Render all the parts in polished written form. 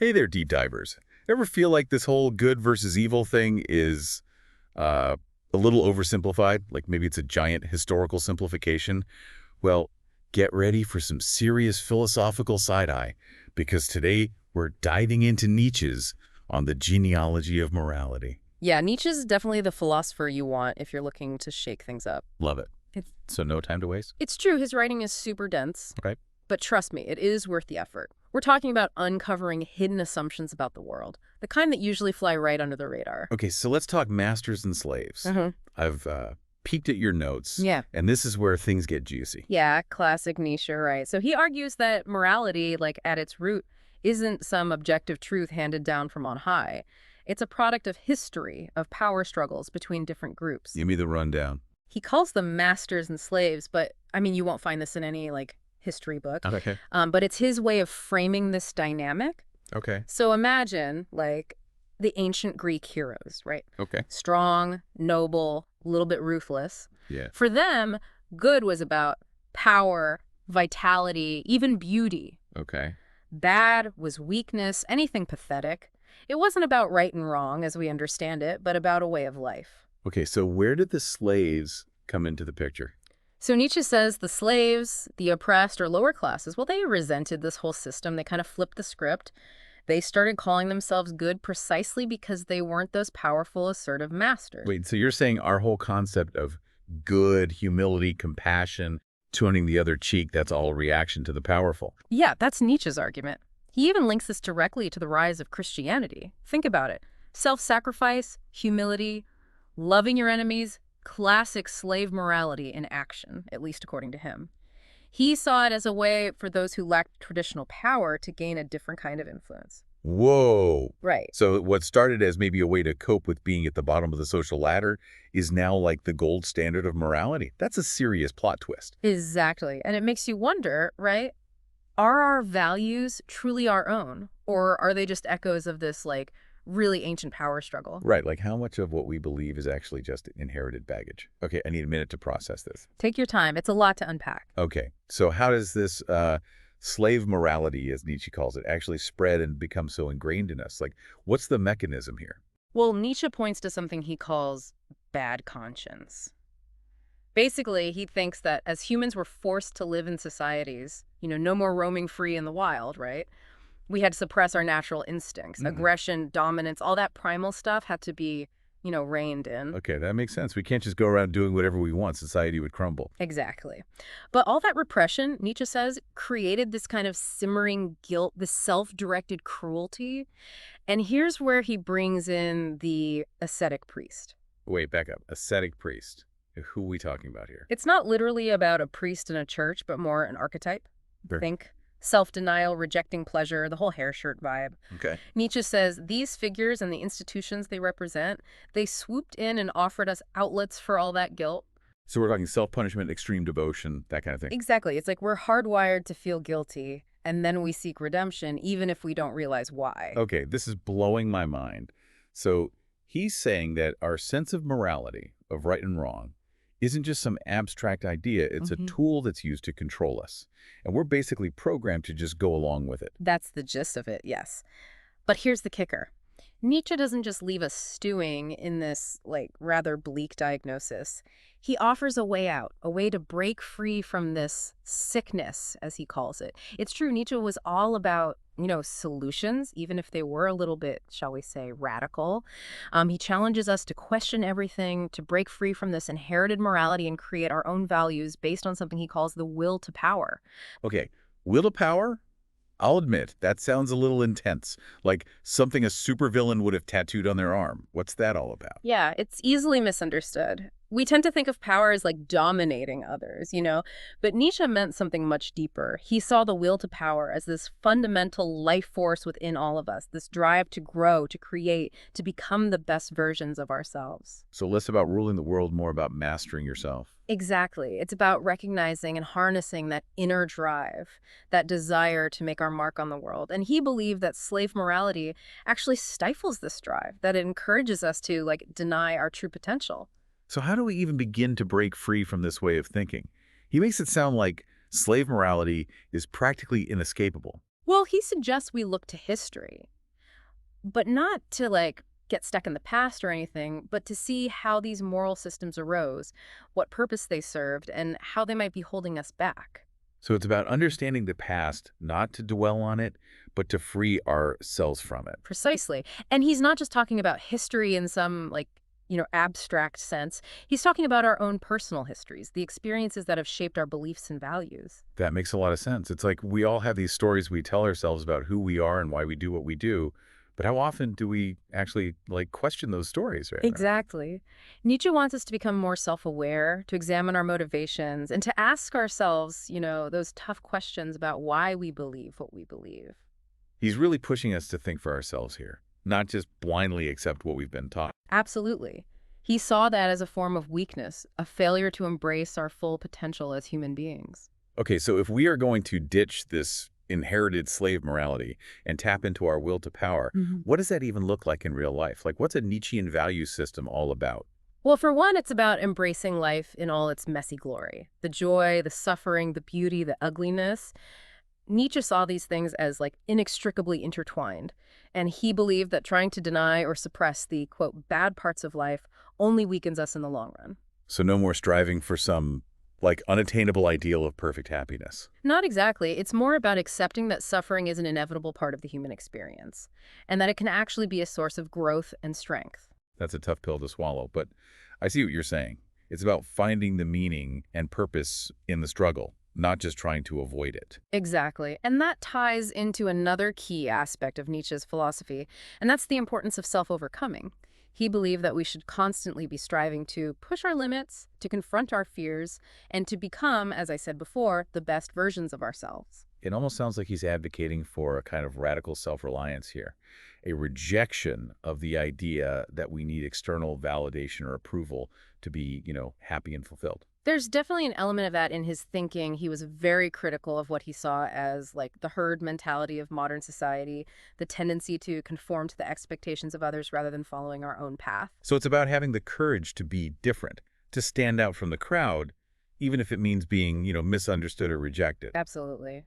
Hey there, deep divers. Ever feel like this whole good versus evil thing is a little oversimplified? Like maybe it's a giant historical simplification? Well, get ready for some serious philosophical side-eye, because today we're diving into Nietzsche's on the genealogy of morality. Yeah, Nietzsche's definitely the philosopher you want if you're looking to shake things up. Love it. It's, So no time to waste? it's true, his writing is super dense, Okay. but trust me, it is worth the effort. We're talking about uncovering hidden assumptions about the world, the kind that usually fly right under the radar. Okay, so let's talk masters and slaves. I've peeked at your notes, Yeah. and this is where things get juicy. Yeah, classic Nietzsche, right? So he argues that morality, like at its root, isn't some objective truth handed down from on high. It's a product of history, of power struggles between different groups. Give me the rundown. He calls them masters and slaves, but I mean, you won't find this in any history book. Okay. But it's his way of framing this dynamic. Okay. So imagine the ancient Greek heroes, right? Okay. Strong, noble, a little bit ruthless. Yeah. For them, good was about power, vitality, even beauty. Okay. Bad was weakness, anything pathetic. It wasn't about right and wrong as we understand it, but about a way of life. Okay, so where did the slaves come into the picture? So Nietzsche says the slaves, the oppressed or lower classes, well, they resented this whole system. They kind of flipped the script. They started calling themselves good precisely because they weren't those powerful, assertive masters. Wait, so you're saying our whole concept of good, humility, compassion, turning the other cheek, that's all a reaction to the powerful? Yeah, that's Nietzsche's argument. He even links this directly to the rise of Christianity. Think about it. Self-sacrifice, humility, loving your enemies, classic slave morality in action, at least according to him. He saw it as a way for those who lacked traditional power to gain a different kind of influence. Whoa. Right. So what started as maybe a way to cope with being at the bottom of the social ladder is now like the gold standard of morality. That's a serious plot twist. Exactly. And it makes you wonder, right? Are our values truly our own? Or are they just echoes of this, really ancient power struggle? Right, like how much of what we believe is actually just inherited baggage? Okay, I need a minute to process this. Take your time. It's a lot to unpack. Okay, so how does this slave morality, as Nietzsche calls it, actually spread and become so ingrained in us? Like, what's the mechanism here? Well, Nietzsche points to something he calls bad conscience. Basically, he thinks that as humans were forced to live in societies, no more roaming free in the wild, right? We had to suppress our natural instincts. Aggression, dominance, all that primal stuff had to be, reined in. Okay, that makes sense. We can't just go around doing whatever we want. Society would crumble. Exactly. But all that repression, Nietzsche says, created this kind of simmering guilt, this self-directed cruelty. And here's where he brings in the ascetic priest. Wait, back up. Ascetic priest. Who are we talking about here? It's not literally about a priest in a church, but more an archetype. Sure. Think self-denial, rejecting pleasure, the whole hair shirt vibe. Okay. Nietzsche says these figures and the institutions they represent, they swooped in and offered us outlets for all that guilt. So we're talking self-punishment, extreme devotion, that kind of thing. Exactly. It's like we're hardwired to feel guilty, and then we seek redemption, even if we don't realize why. Okay, this is blowing my mind. So he's saying that our sense of morality, of right and wrong, isn't just some abstract idea. It's a tool that's used to control us. And we're basically programmed to just go along with it. That's the gist of it, yes. But here's the kicker. Nietzsche doesn't just leave us stewing in this, rather bleak diagnosis. He offers a way out, a way to break free from this sickness, as he calls it. It's true, Nietzsche was all about, solutions, even if they were a little bit, shall we say, radical. He challenges us to question everything, to break free from this inherited morality and create our own values based on something he calls the will to power. Okay, will to power? I'll admit, that sounds a little intense, like something a supervillain would have tattooed on their arm. What's that all about? Yeah, it's easily misunderstood. We tend to think of power as dominating others, but Nietzsche meant something much deeper. He saw the will to power as this fundamental life force within all of us, this drive to grow, to create, to become the best versions of ourselves. So less about ruling the world, more about mastering yourself. Exactly. It's about recognizing and harnessing that inner drive, that desire to make our mark on the world. And he believed that slave morality actually stifles this drive, that it encourages us to deny our true potential. So how do we even begin to break free from this way of thinking? He makes it sound like slave morality is practically inescapable. Well, he suggests we look to history, but not to get stuck in the past or anything, but to see how these moral systems arose, what purpose they served, and how they might be holding us back. So it's about understanding the past, not to dwell on it, but to free ourselves from it. Precisely. And he's not just talking about history in some abstract sense. He's talking about our own personal histories, the experiences that have shaped our beliefs and values. That makes a lot of sense. It's like we all have these stories we tell ourselves about who we are and why we do what we do. But how often do we actually question those stories, right? Exactly. Nietzsche wants us to become more self-aware, to examine our motivations, and to ask ourselves, those tough questions about why we believe what we believe. He's really pushing us to think for ourselves here, not just blindly accept what we've been taught. Absolutely. He saw that as a form of weakness, a failure to embrace our full potential as human beings. Okay, so if we are going to ditch this inherited slave morality and tap into our will to power, what does that even look like in real life? Like, what's a Nietzschean value system all about? Well, for one, it's about embracing life in all its messy glory. The joy, the suffering, the beauty, the ugliness. Nietzsche saw these things as inextricably intertwined, and he believed that trying to deny or suppress the, quote, bad parts of life only weakens us in the long run. So no more striving for some, unattainable ideal of perfect happiness. Not exactly. It's more about accepting that suffering is an inevitable part of the human experience, and that it can actually be a source of growth and strength. That's a tough pill to swallow, but I see what you're saying. It's about finding the meaning and purpose in the struggle, not just trying to avoid it. Exactly. And that ties into another key aspect of Nietzsche's philosophy, and that's the importance of self-overcoming. He believed that we should constantly be striving to push our limits, to confront our fears, and to become, as I said before, the best versions of ourselves. It almost sounds like he's advocating for a kind of radical self-reliance here, a rejection of the idea that we need external validation or approval to be, happy and fulfilled. There's definitely an element of that in his thinking. He was very critical of what he saw as the herd mentality of modern society, the tendency to conform to the expectations of others rather than following our own path. So it's about having the courage to be different, to stand out from the crowd, even if it means being, misunderstood or rejected. Absolutely.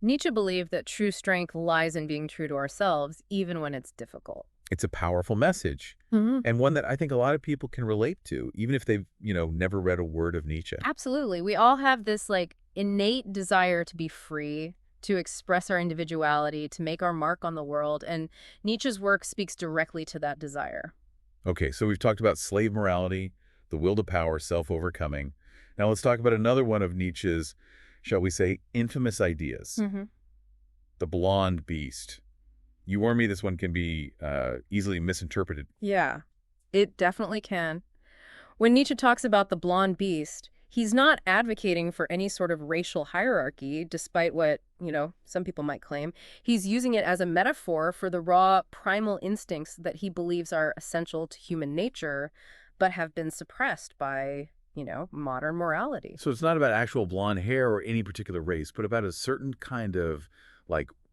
Nietzsche believed that true strength lies in being true to ourselves, even when it's difficult. It's a powerful message, and one that I think a lot of people can relate to, even if they've, never read a word of Nietzsche. Absolutely. We all have this innate desire to be free, to express our individuality, to make our mark on the world, and Nietzsche's work speaks directly to that desire. Okay, so we've talked about slave morality, the will to power, self-overcoming. Now let's talk about another one of Nietzsche's, shall we say, infamous ideas, the blonde beast. You warn me this one can be easily misinterpreted. Yeah, it definitely can. When Nietzsche talks about the blonde beast, he's not advocating for any sort of racial hierarchy, despite what, some people might claim. He's using it as a metaphor for the raw, primal instincts that he believes are essential to human nature, but have been suppressed by, modern morality. So it's not about actual blonde hair or any particular race, but about a certain kind of,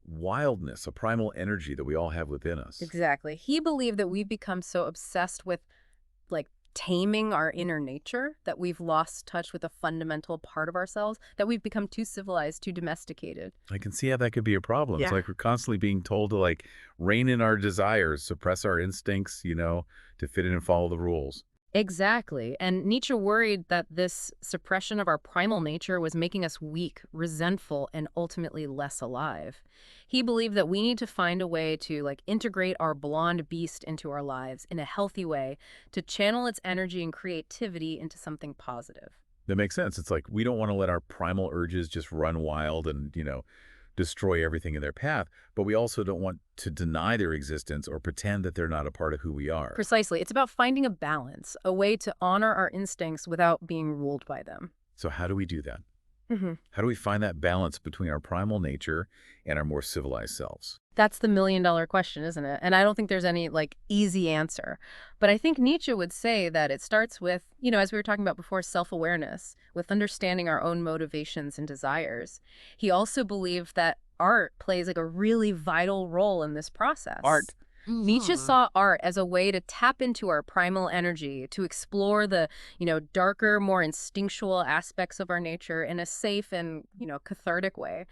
wildness, a primal energy that we all have within us. Exactly. He believed that we've become so obsessed with, taming our inner nature, that we've lost touch with a fundamental part of ourselves, that we've become too civilized, too domesticated. I can see how that could be a problem. Yeah. It's like we're constantly being told to rein in our desires, suppress our instincts, to fit in and follow the rules. Exactly. And Nietzsche worried that this suppression of our primal nature was making us weak, resentful, and ultimately less alive. He believed that we need to find a way to integrate our blonde beast into our lives in a healthy way, to channel its energy and creativity into something positive. That makes sense. It's like we don't want to let our primal urges just run wild and, destroy everything in their path, but we also don't want to deny their existence or pretend that they're not a part of who we are. Precisely. It's about finding a balance, a way to honor our instincts without being ruled by them. So how do we do that? How do we find that balance between our primal nature and our more civilized selves? That's the million-dollar question, isn't it? And I don't think there's any easy answer. But I think Nietzsche would say that it starts with, as we were talking about before, self-awareness, with understanding our own motivations and desires. He also believed that art plays a really vital role in this process. Art. Nietzsche saw art as a way to tap into our primal energy, to explore the, darker, more instinctual aspects of our nature in a safe and, cathartic way.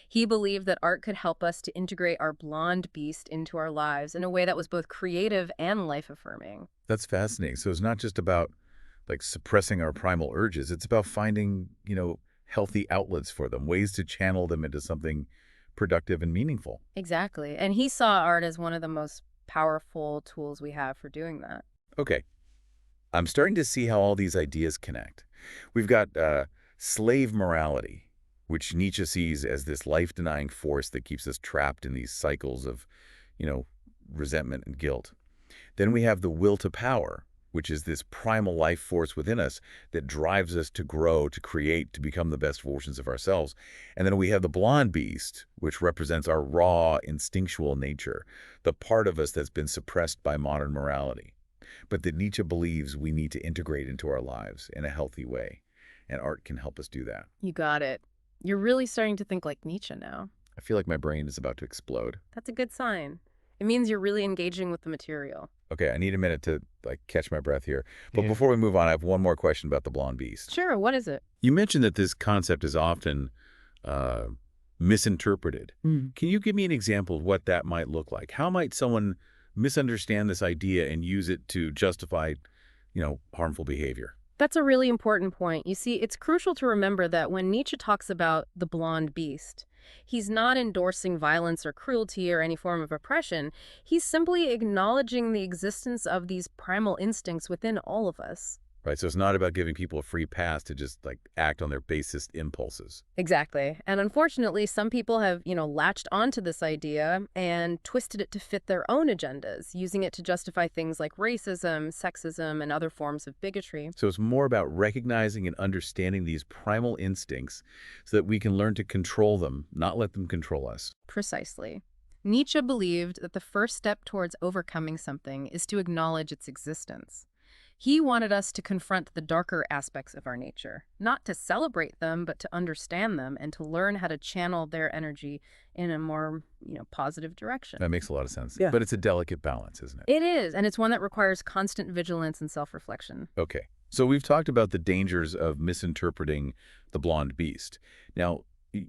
He believed that art could help us to integrate our blonde beast into our lives in a way that was both creative and life-affirming. That's fascinating. So it's not just about like suppressing our primal urges. It's about finding, healthy outlets for them, ways to channel them into something productive and meaningful. Exactly. And he saw art as one of the most powerful tools we have for doing that. Okay, I'm starting to see how all these ideas connect. We've got slave morality, which Nietzsche sees as this life-denying force that keeps us trapped in these cycles of, you know, resentment and guilt. Then we have the will to power, which is this primal life force within us that drives us to grow, to create, to become the best versions of ourselves. And then we have the blonde beast, which represents our raw, instinctual nature, the part of us that's been suppressed by modern morality, but that Nietzsche believes we need to integrate into our lives in a healthy way. And art can help us do that. You got it. You're really starting to think like Nietzsche now. I feel like my brain is about to explode. That's a good sign. It means you're really engaging with the material. Okay, I need a minute to catch my breath here. But Yeah. before we move on, I have one more question about the blonde beast. Sure, what is it? You mentioned that this concept is often uh, misinterpreted. Mm. Can you give me an example of what that might look like? How might someone misunderstand this idea and use it to justify, harmful behavior? That's a really important point. You see, it's crucial to remember that when Nietzsche talks about the blonde beast, he's not endorsing violence or cruelty or any form of oppression. He's simply acknowledging the existence of these primal instincts within all of us. Right, so it's not about giving people a free pass to just act on their basest impulses. Exactly. And unfortunately, some people have, latched onto this idea and twisted it to fit their own agendas, using it to justify things like racism, sexism, and other forms of bigotry. So it's more about recognizing and understanding these primal instincts so that we can learn to control them, not let them control us. Precisely. Nietzsche believed that the first step towards overcoming something is to acknowledge its existence. He wanted us to confront the darker aspects of our nature, not to celebrate them, but to understand them and to learn how to channel their energy in a more, positive direction. That makes a lot of sense. Yeah. But it's a delicate balance, isn't it? It is, and it's one that requires constant vigilance and self-reflection. Okay. So we've talked about the dangers of misinterpreting the blonde beast. Now,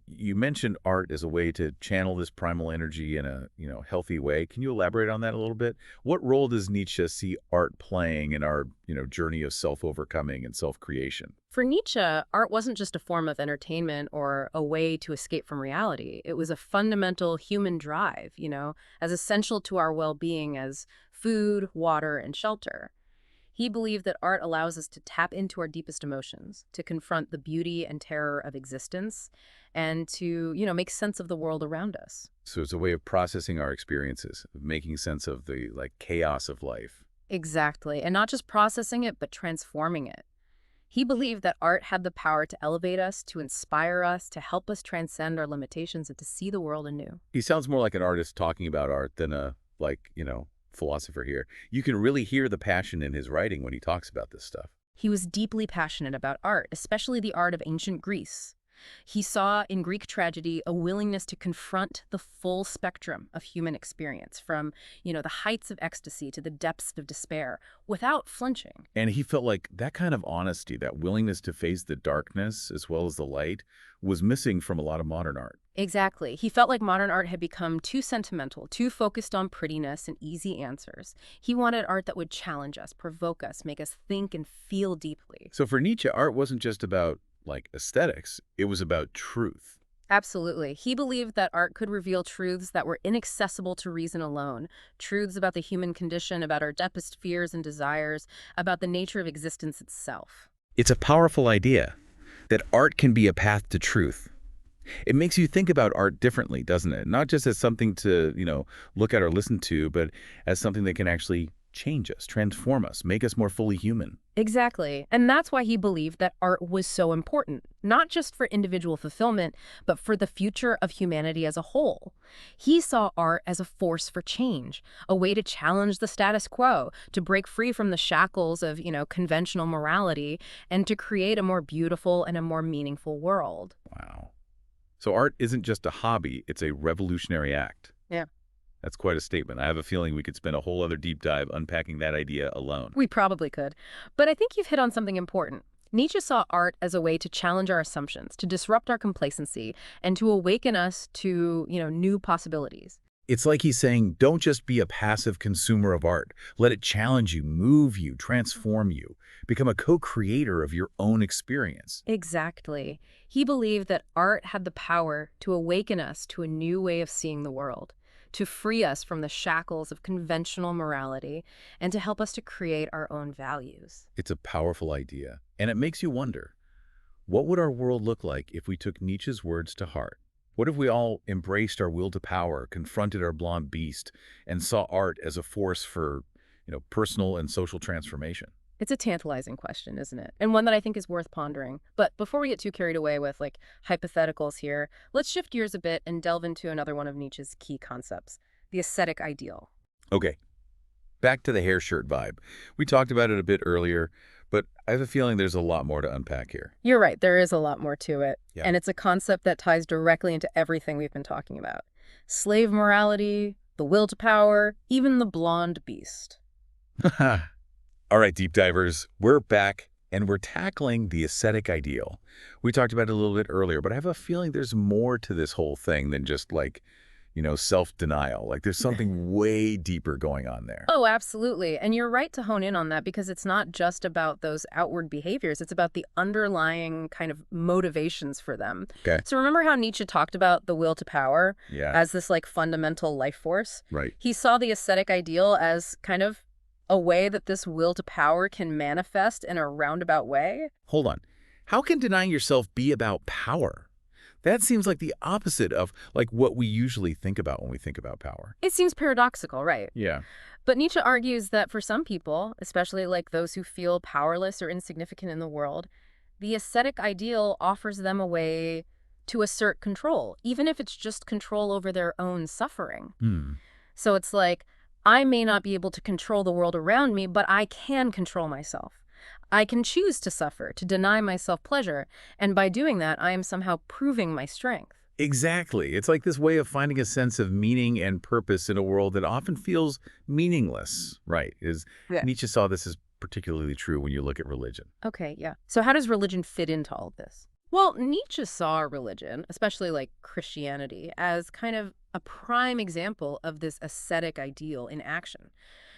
you mentioned art as a way to channel this primal energy in a, healthy way. Can you elaborate on that a little bit? What role does Nietzsche see art playing in our, journey of self-overcoming and self-creation? For Nietzsche, art wasn't just a form of entertainment or a way to escape from reality. It was a fundamental human drive, as essential to our well-being as food, water, and shelter. He believed that art allows us to tap into our deepest emotions, to confront the beauty and terror of existence, and to, make sense of the world around us. So it's a way of processing our experiences, of making sense of the chaos of life. Exactly. And not just processing it, but transforming it. He believed that art had the power to elevate us, to inspire us, to help us transcend our limitations, and to see the world anew. He sounds more like an artist talking about art than a, philosopher here. You can really hear the passion in his writing when he talks about this stuff. He was deeply passionate about art, especially the art of ancient Greece. He saw in Greek tragedy a willingness to confront the full spectrum of human experience, from, the heights of ecstasy to the depths of despair, without flinching. And he felt like that kind of honesty, that willingness to face the darkness as well as the light, was missing from a lot of modern art. Exactly. He felt like modern art had become too sentimental, too focused on prettiness and easy answers. He wanted art that would challenge us, provoke us, make us think and feel deeply. So for Nietzsche, art wasn't just about aesthetics, it was about truth. Absolutely. He believed that art could reveal truths that were inaccessible to reason alone, truths about the human condition, about our deepest fears and desires, about the nature of existence itself. It's a powerful idea that art can be a path to truth. It makes you think about art differently, doesn't it? Not just as something to, look at or listen to, but as something that can actually change us, transform us, make us more fully human. Exactly. And that's why he believed that art was so important, not just for individual fulfillment, but for the future of humanity as a whole. He saw art as a force for change, a way to challenge the status quo, to break free from the shackles of, conventional morality, and to create a more beautiful and a more meaningful world. Wow. So art isn't just a hobby, it's a revolutionary act. Yeah. That's quite a statement. I have a feeling we could spend a whole other deep dive unpacking that idea alone. We probably could. But I think you've hit on something important. Nietzsche saw art as a way to challenge our assumptions, to disrupt our complacency, and to awaken us to, new possibilities. It's like he's saying, don't just be a passive consumer of art. Let it challenge you, move you, transform you. Become a co-creator of your own experience. Exactly. He believed that art had the power to awaken us to a new way of seeing the world, to free us from the shackles of conventional morality, and to help us to create our own values. It's a powerful idea, and it makes you wonder, what would our world look like if we took Nietzsche's words to heart? What if we all embraced our will to power, confronted our blonde beast, and saw art as a force for, personal and social transformation? It's a tantalizing question, isn't it? And one that I think is worth pondering. But before we get too carried away with hypotheticals here, let's shift gears a bit and delve into another one of Nietzsche's key concepts, the ascetic ideal. Okay, back to the hair shirt vibe. We talked about it a bit earlier, but I have a feeling there's a lot more to unpack here. You're right, there is a lot more to it. Yeah. And it's a concept that ties directly into everything we've been talking about. Slave morality, the will to power, even the blonde beast. All right, deep divers, we're back and we're tackling the ascetic ideal. We talked about it a little bit earlier, but I have a feeling there's more to this whole thing than just self-denial. There's something way deeper going on there. Oh, absolutely. And you're right to hone in on that because it's not just about those outward behaviors. It's about the underlying kind of motivations for them. Okay. So remember how Nietzsche talked about the will to power Yeah. as this fundamental life force? Right. He saw the ascetic ideal as kind of a way that this will to power can manifest in a roundabout way. Hold on. How can denying yourself be about power? That seems like the opposite of what we usually think about when we think about power. It seems paradoxical, right? Yeah. But Nietzsche argues that for some people, especially those who feel powerless or insignificant in the world, the ascetic ideal offers them a way to assert control, even if it's just control over their own suffering. So it's I may not be able to control the world around me, but I can control myself. I can choose to suffer, to deny myself pleasure, and by doing that, I am somehow proving my strength. Exactly. It's like this way of finding a sense of meaning and purpose in a world that often feels meaningless, right? Yeah. Nietzsche saw this as particularly true when you look at religion. Okay, yeah. So how does religion fit into all of this? Well, Nietzsche saw religion, especially Christianity, as kind of a prime example of this ascetic ideal in action.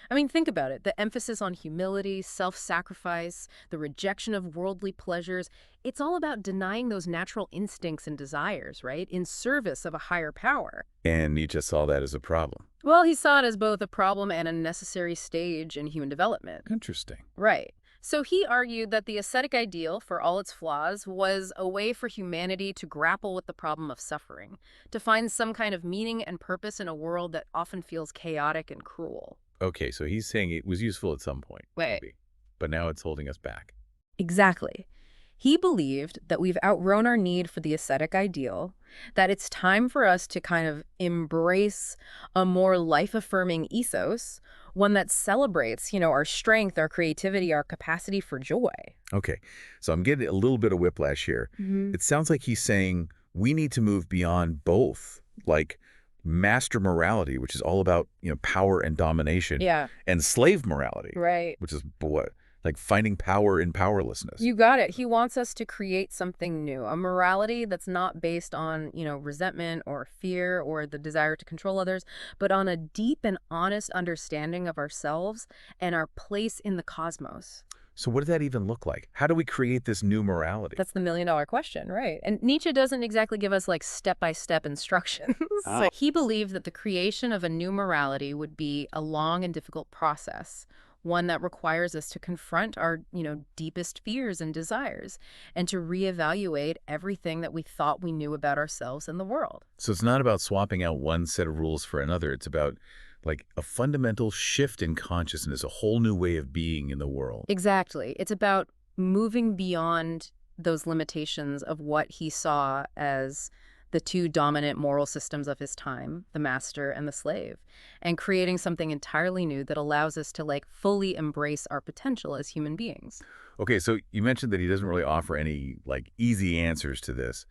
I mean, think about it. The emphasis on humility, self-sacrifice, the rejection of worldly pleasures, it's all about denying those natural instincts and desires, right, in service of a higher power. And Nietzsche saw that as a problem. Well, he saw it as both a problem and a necessary stage in human development. Interesting. Right. So he argued that the ascetic ideal, for all its flaws, was a way for humanity to grapple with the problem of suffering, to find some kind of meaning and purpose in a world that often feels chaotic and cruel. Okay, so he's saying it was useful at some point, Wait. maybe, but now it's holding us back. Exactly. He believed that we've outgrown our need for the ascetic ideal, that it's time for us to kind of embrace a more life-affirming ethos, one that celebrates, our strength, our creativity, our capacity for joy. Okay, so I'm getting a little bit of whiplash here. It sounds like he's saying we need to move beyond both, master morality, which is all about, power and domination, Yeah, and slave morality, right. which is what? Finding power in powerlessness. You got it. He wants us to create something new, a morality that's not based on, resentment or fear or the desire to control others, but on a deep and honest understanding of ourselves and our place in the cosmos. So what does that even look like? How do we create this new morality? That's the million-dollar question, right? And Nietzsche doesn't exactly give us step-by-step instructions. Ah. He believed that the creation of a new morality would be a long and difficult process, one that requires us to confront our, deepest fears and desires and to reevaluate everything that we thought we knew about ourselves and the world. So it's not about swapping out one set of rules for another. It's about a fundamental shift in consciousness, a whole new way of being in the world. Exactly. It's about moving beyond those limitations of what he saw as the two dominant moral systems of his time, the master and the slave, and creating something entirely new that allows us to fully embrace our potential as human beings. Okay, so you mentioned that he doesn't really offer any easy answers to this,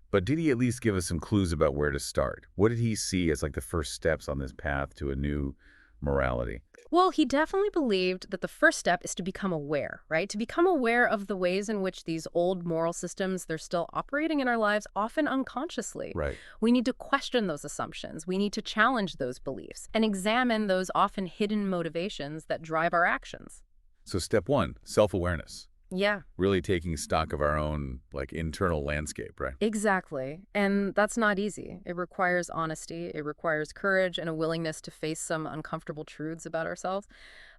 But did he at least give us some clues about where to start? What did he see as like the first steps on this path to a new morality? Well, he definitely believed that the first step is to become aware, right? To become aware of the ways in which these old moral systems, they're still operating in our lives, often unconsciously. Right. We need to question those assumptions. We need to challenge those beliefs and examine those often hidden motivations that drive our actions. So step one, self-awareness. Yeah, Really taking stock of our own like internal landscape, right? exactly. And that's not easy. It requires honesty, it requires courage and a willingness to face some uncomfortable truths about ourselves.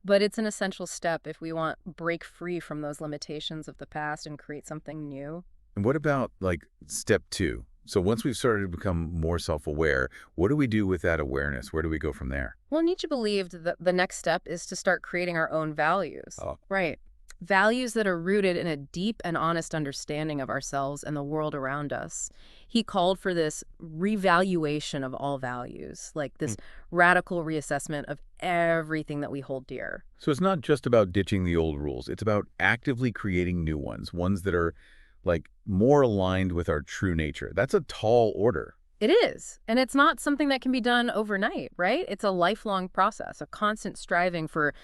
But it's an essential step if we want break free from those limitations of the past and create something new. And what about like step two? So once we've started to become more self-aware, what do we do with that awareness? Where do we go from there? Well, Nietzsche believed that the next step is to start creating our own values. Oh, Right. Values that are rooted in a deep and honest understanding of ourselves and the world around us. He called for this revaluation of all values, like hmm. this radical reassessment of everything that we hold dear. So it's not just about ditching the old rules. It's about actively creating new ones, ones that are like more aligned with our true nature. That's a tall order. It is. And it's not something that can be done overnight, right? It's a lifelong process, a constant striving for,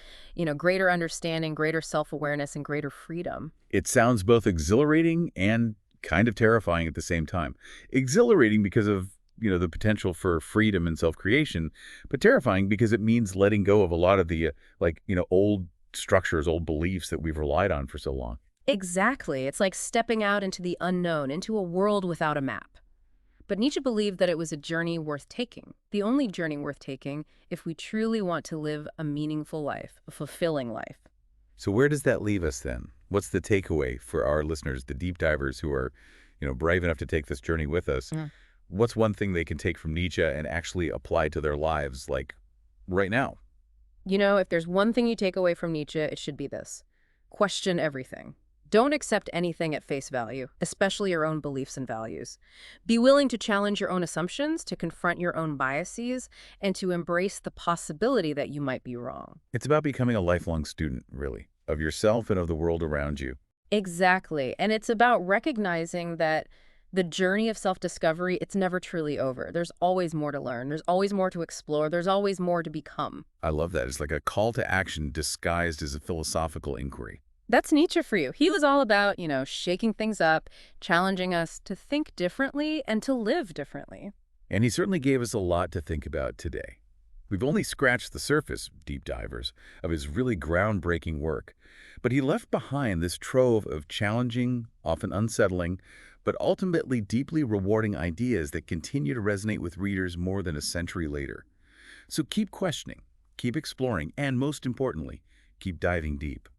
greater understanding, greater self-awareness, and greater freedom. It sounds both exhilarating and kind of terrifying at the same time. Exhilarating because of, the potential for freedom and self-creation, but terrifying because it means letting go of a lot of the, old structures, old beliefs that we've relied on for so long. Exactly. It's like stepping out into the unknown, into a world without a map. But Nietzsche believed that it was a journey worth taking, the only journey worth taking if we truly want to live a meaningful life, a fulfilling life. So where does that leave us then? What's the takeaway for our listeners, the deep divers who are, brave enough to take this journey with us? Mm. What's one thing they can take from Nietzsche and actually apply to their lives, like right now? If there's one thing you take away from Nietzsche, it should be this. Question everything. Don't accept anything at face value, especially your own beliefs and values. Be willing to challenge your own assumptions, to confront your own biases, and to embrace the possibility that you might be wrong. It's about becoming a lifelong student, really, of yourself and of the world around you. Exactly. And it's about recognizing that the journey of self-discovery, it's never truly over. There's always more to learn. There's always more to explore. There's always more to become. I love that. It's like a call to action disguised as a philosophical inquiry. That's Nietzsche for you. He was all about, shaking things up, challenging us to think differently and to live differently. And he certainly gave us a lot to think about today. We've only scratched the surface, deep divers, of his really groundbreaking work. But he left behind this trove of challenging, often unsettling, but ultimately deeply rewarding ideas that continue to resonate with readers more than a century later. So keep questioning, keep exploring, and most importantly, keep diving deep.